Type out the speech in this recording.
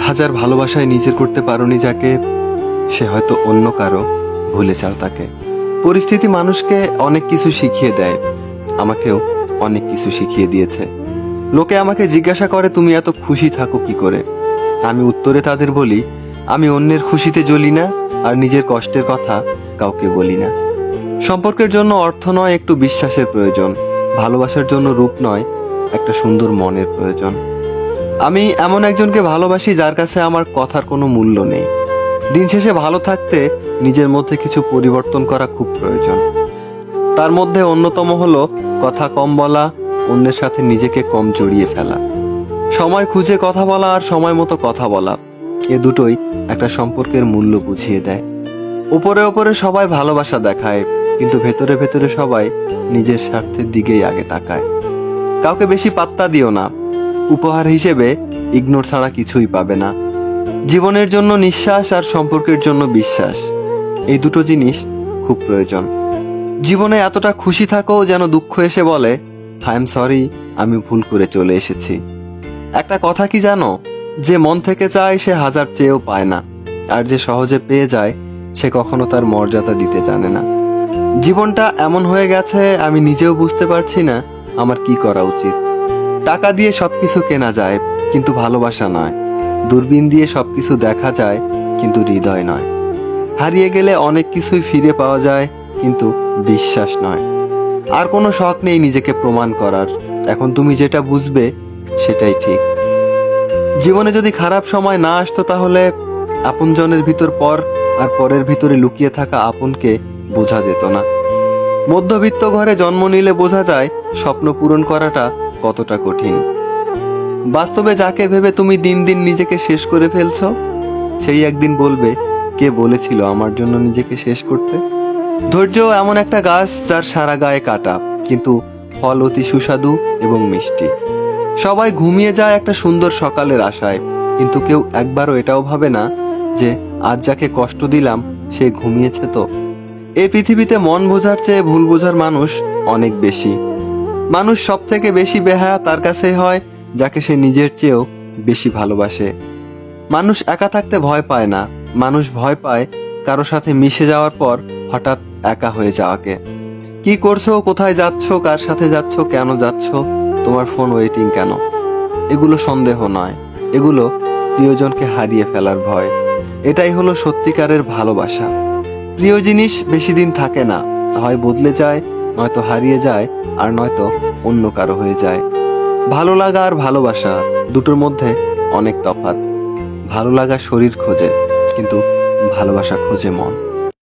হাজার ভালোবাসায় নিজের করতে পারোনি যাকে, সে হয়তো অন্য কারো, ভুলে যাও তাকে। পরিস্থিতি মানুষকে অনেক কিছু শিখিয়ে দেয়, আমাকেও অনেক কিছু শিখিয়ে দিয়েছে। লোকে আমাকে জিজ্ঞাসা করে তুমি এত খুশি থাকো কি করে। আমি উত্তরে তাদের বলি, আমি অন্যের খুশিতে জ্বলি না, আর নিজের কষ্টের কথা কাউকে বলি না। সম্পর্কের জন্য অর্থ নয়, একটু বিশ্বাসের প্রয়োজন। ভালোবাসার জন্য রূপ নয়, একটা সুন্দর মনের প্রয়োজন। আমি এমন একজনকে ভালোবাসি যার কাছে আমার কথার কোনো মূল্য নেই। দিন শেষে ভালো থাকতে নিজের মধ্যে কিছু পরিবর্তন করা খুব প্রয়োজন। তার মধ্যে অন্যতম হলো কথা কম বলা, অন্যের সাথে নিজেকে কম জড়িয়ে ফেলা। সময় খুঁজে কথা বলা আর সময় মতো কথা বলা, এ দুটোই একটা সম্পর্কের মূল্য বুঝিয়ে দেয়। উপরে উপরে সবাই ভালোবাসা দেখায়, কিন্তু ভেতরে ভেতরে সবাই নিজের স্বার্থের দিকেই আগে তাকায়। কাউকে বেশি পাত্তা দিও না, উপহার হিসেবে ইগনোর ছাড়া কিছুই পাবে না। জীবনের জন্য নিঃশ্বাস আর সম্পর্কের জন্য বিশ্বাস, এই দুটো জিনিস খুব প্রয়োজন। জীবনে এতটা খুশি থাকো যেন দুঃখ এসে বলে আই এম সরি, আমি ভুল করে চলে এসেছি। একটা কথা কি জানো, যে মন থেকে চায় সে হাজার চেয়েও পায় না, আর যে সহজে পেয়ে যায় সে কখনো তার মর্যাদা দিতে জানে না। জীবনটা এমন হয়ে গেছে আমি নিজেও বুঝতে পারছি না আমার কি করা উচিত। টাকা দিয়ে সবকিছু কেনা যায়, কিন্তু ভালোবাসা নয়। দূরবীন দিয়ে সবকিছু দেখা যায়, কিন্তু হৃদয় নয়। হারিয়ে গেলে অনেক কিছুই ফিরে পাওয়া যায়, কিন্তু বিশ্বাস নয়। আর কোনো শখ নেই নিজেকে প্রমাণ করার, এখন তুমি যেটা বুঝবে সেটাই ঠিক। জীবনে যদি খারাপ সময় না আসতো তাহলে আপনজনের ভিতর পর আর পরের ভিতরে লুকিয়ে থাকা আপনকে বোঝা যেত না। মধ্যবিত্ত ঘরে জন্ম নিলে বোঝা যায় স্বপ্ন পূরণ করাটা কতটা কঠিন। বাস্তবে যাকে ভেবে তুমি দিন দিন নিজেকে শেষ করে ফেলছো, সেই একদিন বলবে কে বলেছিল আমার জন্য নিজেকে শেষ করতে। ধৈর্য এমন একটা গাছ যার সারা গায়ে কাটা, কিন্তু ফল অতি সুস্বাদু এবং মিষ্টি। সবাই ঘুমিয়ে যায় একটা সুন্দর সকালের আশায়, কিন্তু কেউ একবারও এটাও ভাবে না যে আজ যাকে কষ্ট দিলাম সে ঘুমিয়েছে তো। এই পৃথিবীতে মন বোঝার চেয়ে ভুল বোঝার মানুষ অনেক বেশি। মানুষ সব থেকে বেশি বেহায়া তার কাছেই হয় যাকে সে নিজের চেয়েও বেশি ভালোবাসে। মানুষ একা থাকতে ভয় পায় না, মানুষ ভয় পায় কারো সাথে মিশে যাওয়ার পর হঠাৎ একা হয়ে যাওয়াকে। কি করছো, কোথায় যাচ্ছ, কার সাথে যাচ্ছ, কেন যাচ্ছ, তোমার ফোন ওয়েটিং কেন, এগুলো সন্দেহ নয়, এগুলো প্রিয়জনকে হারিয়ে ফেলার ভয়। এটাই হলো সত্যিকারের ভালোবাসা। প্রিয় জিনিস বেশি দিন থাকে না, হয় বদলে যায়, নয়তো হারিয়ে যায়, আর নয়তো অন্য কারো হয়ে যায়। ভালো লাগা আর ভালোবাসা দুটোর মধ্যে অনেক তফাৎ। ভালো লাগা শরীর খোঁজে, কিন্তু ভালোবাসা খোঁজে মন।